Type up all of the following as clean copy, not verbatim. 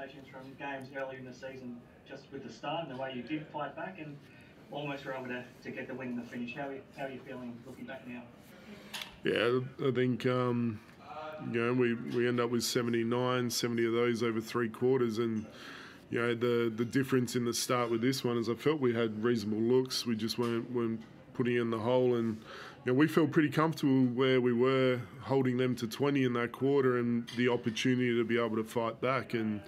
expectations from games early in the season, just with the start and the way you did fight back and almost were able to get the win in the finish. How are you feeling looking back now? Yeah, I think we end up with 79, 70 of those over 3 quarters, and the difference in the start with this one is I felt we had reasonable looks. We just weren't putting in the hole, and we felt pretty comfortable where we were, holding them to 20 in that quarter and the opportunity to be able to fight back. And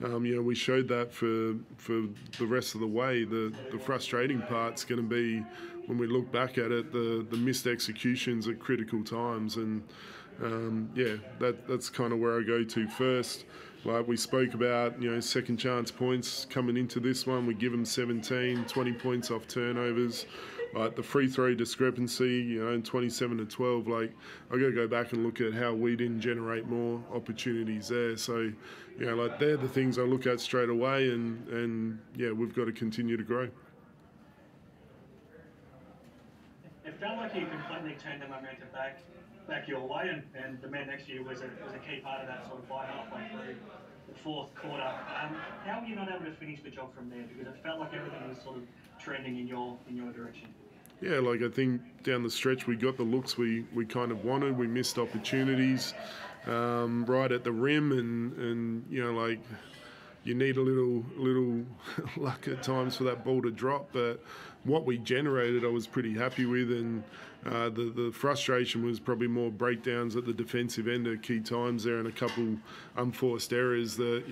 we showed that for the rest of the way. The frustrating part's going to be when we look back at it, the missed executions at critical times, and that's kind of where I go to first. Like we spoke about, second chance points coming into this one. We give them 17, 20 points off turnovers. Like the free throw discrepancy, 27 to 12. Like I got to go back and look at how we didn't generate more opportunities there. So, they're the things I look at straight away, and we've got to continue to grow. It felt like you completely turned the momentum back your way, and the man next to you was a key part of that sort of by halfway through the fourth quarter. How were you not able to finish the job from there? Because it felt like everything was sort of trending in your direction. Yeah, I think down the stretch we got the looks we kind of wanted. We missed opportunities right at the rim, and you need a little luck at times for that ball to drop. But what we generated, I was pretty happy with, and the frustration was probably more breakdowns at the defensive end at key times there, and a couple unforced errors that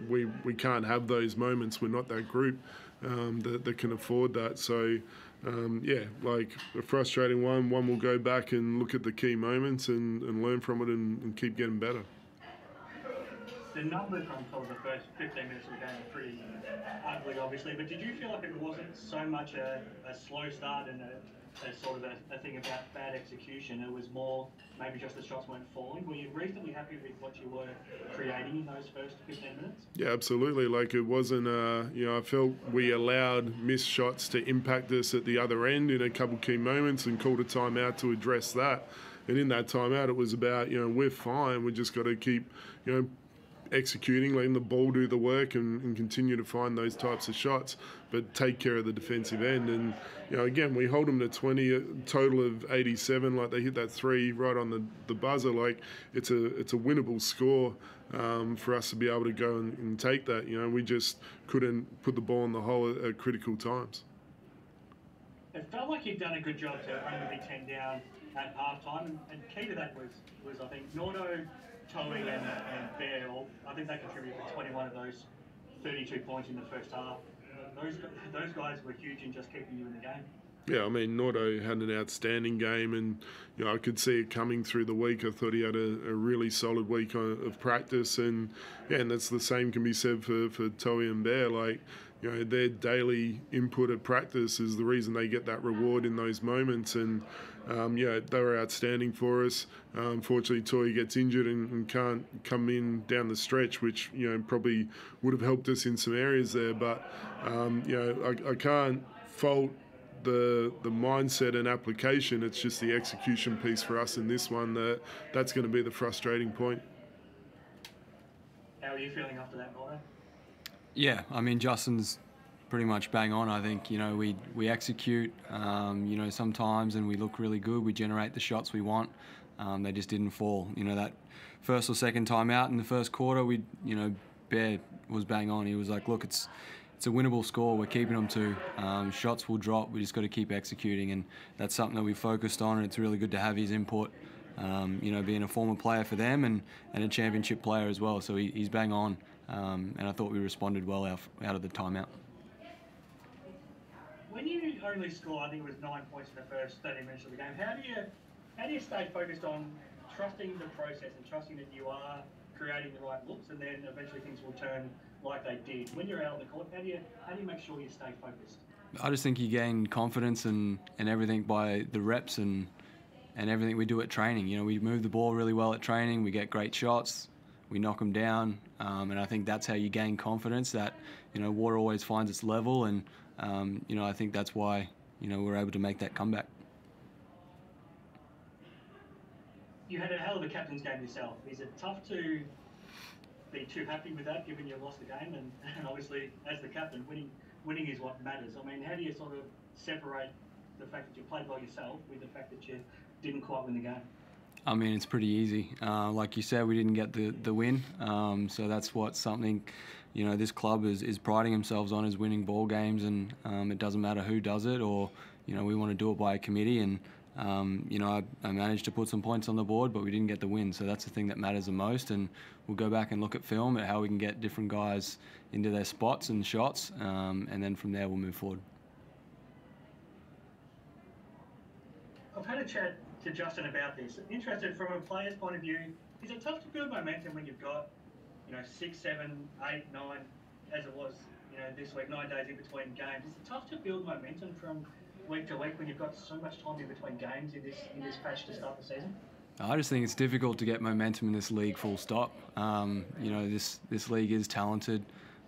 we can't have those moments. We're not that group that can afford that. So a frustrating one. One will go back and look at the key moments and learn from it and keep getting better. The numbers from sort of the first 15 minutes of the game are pretty ugly, obviously, but did you feel like it wasn't so much a slow start and a sort of a thing about bad execution? It was more maybe just the shots weren't falling. Were you reasonably happy with what you were creating in those first 15 minutes? Yeah, absolutely. Like it wasn't, I felt we allowed missed shots to impact us at the other end in a couple key moments and called a timeout to address that. And in that timeout, it was about, we're fine. We just got to keep, executing, letting the ball do the work and continue to find those types of shots, but take care of the defensive end. And, again, we hold them to 20, a total of 87. Like they hit that 3 right on the buzzer. Like it's a winnable score for us to be able to go and take that. We just couldn't put the ball in the hole at critical times. It felt like you'd done a good job to only be 10 down at halftime, and key to that was I think Norto, Toey and Bear, I think they contributed for 21 of those 32 points in the first half. Those guys were huge in just keeping you in the game. Yeah, I mean, Norto had an outstanding game, and I could see it coming through the week. I thought he had a really solid week of practice, and that's the same can be said for Toey and Bear. Like, their daily input at practice is the reason they get that reward in those moments, and they were outstanding for us. Unfortunately, Toey gets injured and can't come in down the stretch, which probably would have helped us in some areas there. But I can't fault the mindset and application. It's just the execution piece for us in this one that's going to be the frustrating point. How are you feeling after that, Norto? Yeah, I mean, Justin's pretty much bang on. I think, we execute, sometimes, and we look really good. We generate the shots we want. They just didn't fall. That first or second time out in the first quarter, Bear was bang on. He was like, look, it's a winnable score. We're keeping them to. Shots will drop. We just got to keep executing, and that's something that we focused on, and it's really good to have his input. Being a former player for them and a championship player as well. So he's bang on, and I thought we responded well out of the timeout. When you only score, I think it was 9 points in the first 30 minutes of the game, how do you stay focused on trusting the process and trusting that you are creating the right looks, and then eventually things will turn like they did? When you're out on the court, how do you make sure you stay focused? I just think you gain confidence and everything by the reps and everything we do at training. We move the ball really well at training. We get great shots. We knock them down, and I think that's how you gain confidence. That water always finds its level, and I think that's why we're able to make that comeback. You had a hell of a captain's game yourself. Is it tough to be too happy with that, given you lost the game, and obviously as the captain, winning is what matters. I mean, how do you sort of separate the fact that you played well yourself with the fact that you didn't quite win the game? I mean, it's pretty easy. Like you said, we didn't get the win, so that's something, you know, this club is priding themselves on, is winning ball games, and it doesn't matter who does it, or, you know, we want to do it by a committee, and you know, I managed to put some points on the board, but we didn't get the win, so that's the thing that matters the most. And we'll go back and look at film at how we can get different guys into their spots and shots, and then from there we'll move forward. I've had a chat to Justin about this. Interested from a player's point of view, is it tough to build momentum when you've got, you know, 6, 7, 8, 9, as it was, you know, this week, 9 days in between games? Is it tough to build momentum from week to week when you've got so much time in between games in this patch to start the season? I just think it's difficult to get momentum in this league, full stop. You know, this league is talented.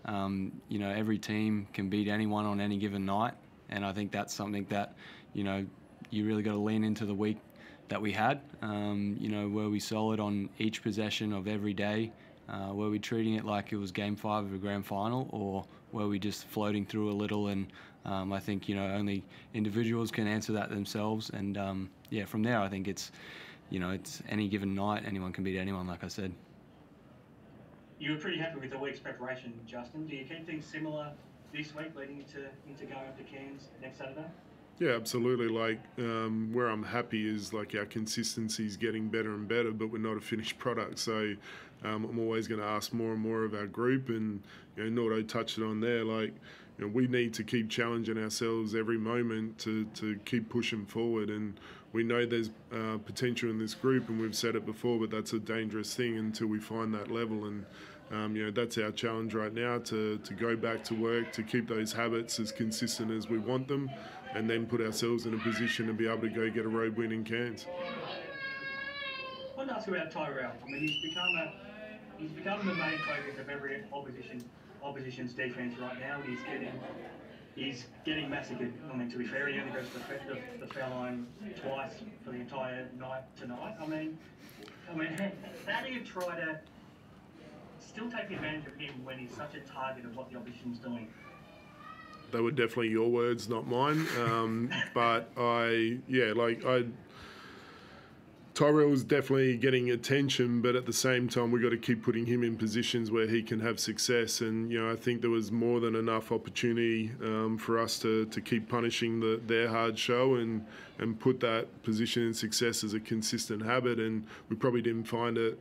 You know, every team can beat anyone on any given night, and I think that's something that, you know, you really got to lean into the week that we had. You know, were we solid on each possession of every day? Were we treating it like it was Game 5 of a grand final, or were we just floating through a little? And I think, you know, only individuals can answer that themselves. And yeah, from there, I think it's, you know, it's any given night, anyone can beat anyone, like I said. You were pretty happy with the week's preparation, Justin. Do you keep things similar this week leading into going up to Cairns next Saturday? Yeah, absolutely. Like, where I'm happy is like our consistency is getting better and better, but we're not a finished product. So I'm always going to ask more and more of our group, and, you know, Nordo touched it on there. Like, you know, we need to keep challenging ourselves every moment to keep pushing forward. And we know there's potential in this group, and we've said it before, but that's a dangerous thing until we find that level. And you know, that's our challenge right now, to go back to work, to keep those habits as consistent as we want them, and then put ourselves in a position to be able to go get a road win in Cairns. I want to ask you about Tyrell. I mean, he's become the main focus of every opposition's defence right now. He's getting massacred. I mean, to be fair, he only goes to the foul line twice for the entire night tonight. I mean, how do you try to still take advantage of him when he's such a target of what the opposition's doing? They were definitely your words, not mine. But Tyrell's definitely getting attention, but at the same time, we've got to keep putting him in positions where he can have success. And, you know, I think there was more than enough opportunity for us to keep punishing their hard show and put that position in success as a consistent habit. And we probably didn't find it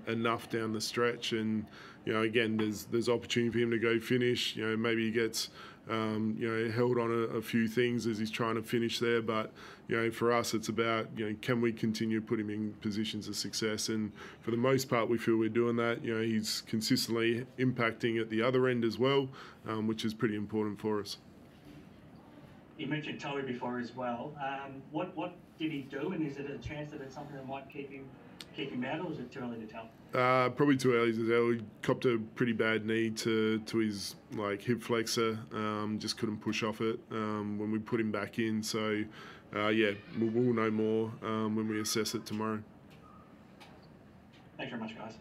enough down the stretch. And, you know, again, there's opportunity for him to go finish. You know, maybe he gets you know, held on a few things as he's trying to finish there, but, you know, for us it's about, you know, can we continue to put him in positions of success? And for the most part we feel we're doing that. You know, he's consistently impacting at the other end as well, which is pretty important for us. You mentioned Towie before as well. What did he do, and is it a chance that it's something that might keep him out, or is it too early to tell? Probably too early to tell. He copped a pretty bad knee to his like hip flexor. Just couldn't push off it when we put him back in. So yeah, we'll know more when we assess it tomorrow. Thanks very much, guys.